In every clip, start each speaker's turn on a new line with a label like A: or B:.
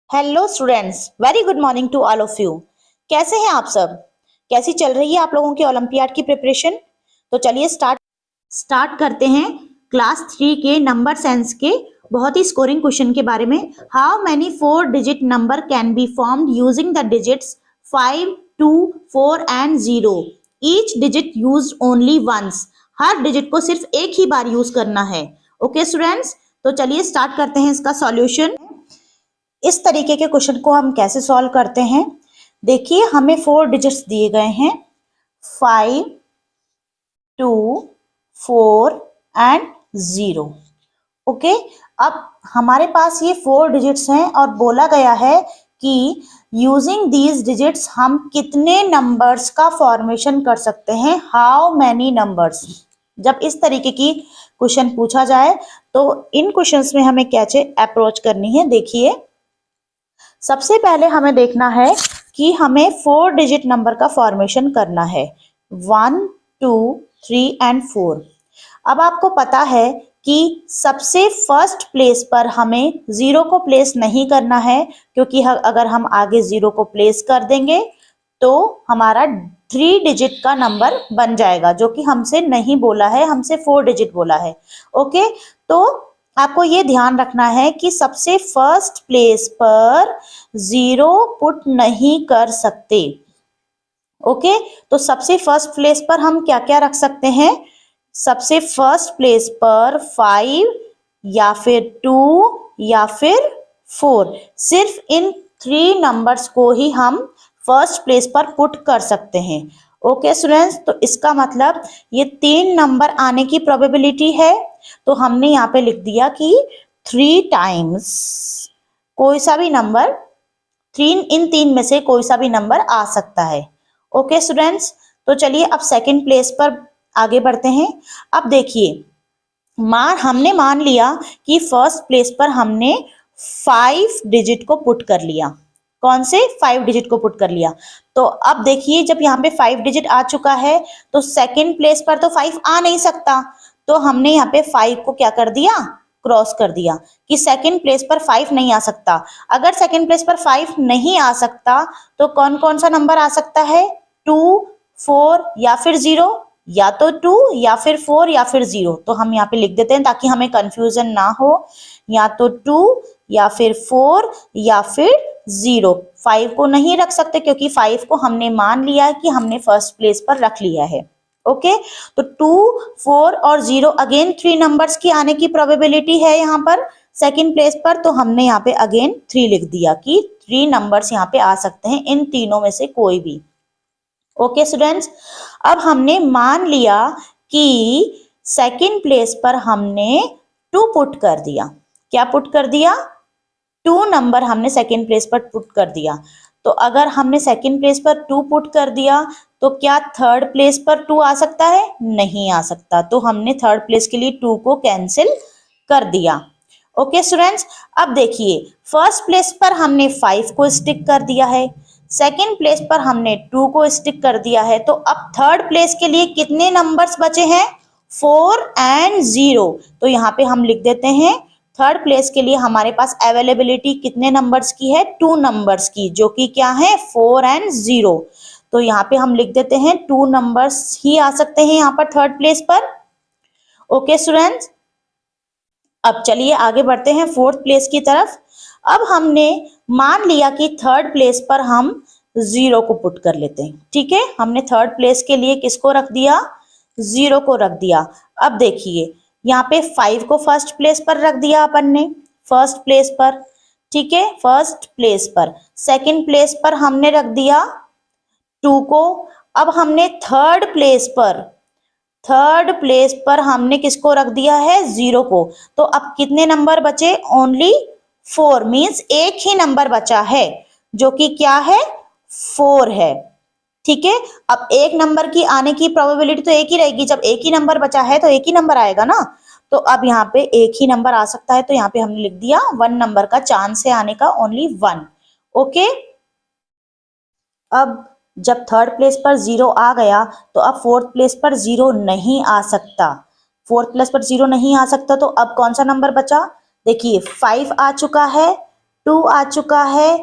A: Hello students, very good morning to all of you. कैसे हैं आप सब? कैसी चल रही है आप लोगों की ओलंपियाड की प्रिपरेशन? तो चलिए स्टार्ट करते हैं क्लास 3 के नंबर सेंस के बहुत ही स्कोरिंग क्वेश्चन के बारे में। How many 4 digit number can be formed using the digits 5, 2, 4 and 0? Each digit used only once. हर डिजिट को सिर्फ एक ही बार यूज करना है। ओके स्टूडेंट्स, तो चलिए स्टार्ट करते हैं इसका सॉल्यूशन। इस तरीके के क्वेश्चन को हम कैसे सॉल्व करते हैं? देखिए, हमें 4 डिजिट्स दिए गए हैं, 5, 2, 4 एंड 0। ओके, अब हमारे पास ये 4 डिजिट्स हैं और बोला गया है कि यूजिंग दीज डिजिट्स हम कितने नंबर्स का फॉर्मेशन कर सकते हैं, हाउ मैनी नंबर्स। जब इस तरीके की क्वेश्चन पूछा जाए तो इन क्वेश्चंस में हमें कैसे अप्रोच करनी है। देखिए, सबसे पहले हमें देखना है कि हमें 4 डिजिट नंबर का फॉर्मेशन करना है, 1, 2, 3 एंड 4। अब आपको पता है कि सबसे फर्स्ट प्लेस पर हमें 0 को प्लेस नहीं करना है, क्योंकि अगर हम आगे 0 को प्लेस कर देंगे तो हमारा 3 डिजिट का नंबर बन जाएगा, जो कि हमसे नहीं बोला है, हमसे 4 डिजिट बोला है। ओके, तो आपको ये ध्यान रखना है कि सबसे फर्स्ट प्लेस पर 0 पुट नहीं कर सकते। ओके, तो सबसे फर्स्ट प्लेस पर हम क्या क्या रख सकते हैं? सबसे फर्स्ट प्लेस पर 5 या फिर 2 या फिर 4, सिर्फ इन 3 नंबर्स को ही हम फर्स्ट प्लेस पर पुट कर सकते हैं। ओके स्टूडेंट्स, तो इसका मतलब ये 3 नंबर आने की प्रोबेबिलिटी है, तो हमने यहाँ पे लिख दिया कि 3 टाइम्स कोई सा भी नंबर, इन 3 में से कोई सा भी नंबर आ सकता है। ओके स्टूडेंट्स, तो चलिए अब सेकंड प्लेस पर आगे बढ़ते हैं। अब देखिए, हमने मान लिया कि फर्स्ट प्लेस पर हमने 5 डिजिट को पुट कर लिया। कौन से 5 डिजिट को पुट कर लिया? तो अब देखिए, जब यहाँ पे 5 डिजिट आ चुका है तो सेकंड प्लेस पर तो 5 आ नहीं सकता, तो हमने यहाँ पे 5 को क्या कर दिया, क्रॉस कर दिया कि सेकंड प्लेस पर 5 नहीं आ सकता। अगर सेकंड प्लेस पर 5 नहीं आ सकता तो कौन कौन सा नंबर आ सकता है? 2, 4 या फिर 0, या तो 2 या फिर 4 या फिर 0। तो हम यहाँ पे लिख देते हैं ताकि हमें कंफ्यूजन ना हो, या तो 2 या फिर 4 या फिर 0। 5 को नहीं रख सकते क्योंकि 5 को हमने मान लिया कि हमने फर्स्ट प्लेस पर रख लिया है। ओके, तो 2, 4 और 0 अगेन 3 नंबर्स की आने की प्रोबेबिलिटी है यहाँ पर सेकंड प्लेस पर, तो हमने यहाँ पे अगेन 3 लिख दिया कि 3 नंबर्स यहाँ पे आ सकते हैं, इन तीनों में से कोई भी। ओके स्टूडेंट्स, अब हमने मान लिया कि सेकंड प्लेस पर हमने 2 पुट कर दिया। क्या पुट कर दिया? 2 नंबर हमने सेकंड प्लेस पर पुट कर दिया। तो अगर हमने सेकंड प्लेस पर 2 पुट कर दिया तो क्या थर्ड प्लेस पर 2 आ सकता है? नहीं आ सकता, तो हमने थर्ड प्लेस के लिए 2 को कैंसिल कर दिया। ओके स्टूडेंट्स, अब देखिए, फर्स्ट प्लेस पर हमने 5 को स्टिक कर दिया है, सेकंड प्लेस पर हमने 2 को स्टिक कर दिया है, तो अब थर्ड प्लेस के लिए कितने नंबर्स बचे हैं? 4 एंड 0। तो यहाँ पे हम लिख देते हैं थर्ड प्लेस के लिए हमारे पास अवेलेबिलिटी कितने नंबर्स की है? 2 नंबर्स की, जो कि क्या है? 4 एंड 0। तो यहाँ पे हम लिख देते हैं 2 नंबर्स ही आ सकते हैं यहाँ पर थर्ड प्लेस पर। ओके स्टूडेंट्स, अब चलिए आगे बढ़ते हैं फोर्थ प्लेस की तरफ। अब हमने मान लिया कि थर्ड प्लेस पर हम 0 को पुट कर लेते हैं। ठीक है, हमने थर्ड प्लेस के लिए किसको रख दिया? 0 को रख दिया। अब देखिए, यहाँ पे 5 को फर्स्ट प्लेस पर रख दिया अपन ने, फर्स्ट प्लेस पर। ठीक है, फर्स्ट प्लेस पर। सेकंड प्लेस पर हमने रख दिया 2 को। अब हमने थर्ड प्लेस पर हमने किसको रख दिया है? 0 को। तो अब कितने नंबर बचे? ओनली 4, मीन्स एक ही नंबर बचा है, जो कि क्या है? 4 है। ठीक है, अब एक नंबर की आने की प्रोबेबिलिटी तो एक ही रहेगी, जब एक ही नंबर बचा है तो एक ही नंबर आएगा ना। तो अब यहाँ पे एक ही नंबर आ सकता है, तो यहाँ पे हमने लिख दिया 1 नंबर का चांस है आने का, ओनली 1। ओके, अब जब थर्ड प्लेस पर 0 आ गया तो अब फोर्थ प्लेस पर 0 नहीं आ सकता। फोर्थ प्लेस पर 0 नहीं आ सकता, तो अब कौन सा नंबर बचा? देखिए, 5 आ चुका है, 2 आ चुका है,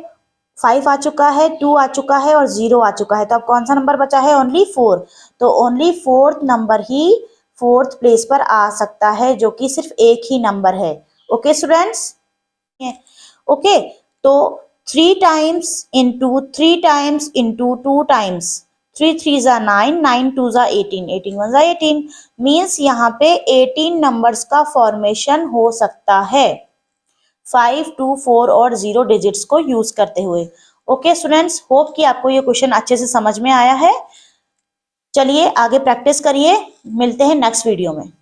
A: 5 आ चुका है, 2 आ चुका है और 0 आ चुका है। तो अब कौन सा नंबर बचा है? ओनली 4। तो ओनली 4th नंबर ही 4th प्लेस पर आ सकता है, जो कि सिर्फ एक ही नंबर है। Okay students, okay. तो 3 times into 3 times into 2 times, 3 3 जा 9, 9 2 जा 18, 18 1 जा 18 मीन्स यहाँ पे 18 नंबर्स का फॉर्मेशन हो सकता है 5, 2, 4 और 0 डिजिट्स को यूज करते हुए। ओके स्टूडेंट्स, होप कि आपको ये क्वेश्चन अच्छे से समझ में आया है। चलिए आगे प्रैक्टिस करिए, मिलते हैं नेक्स्ट वीडियो में।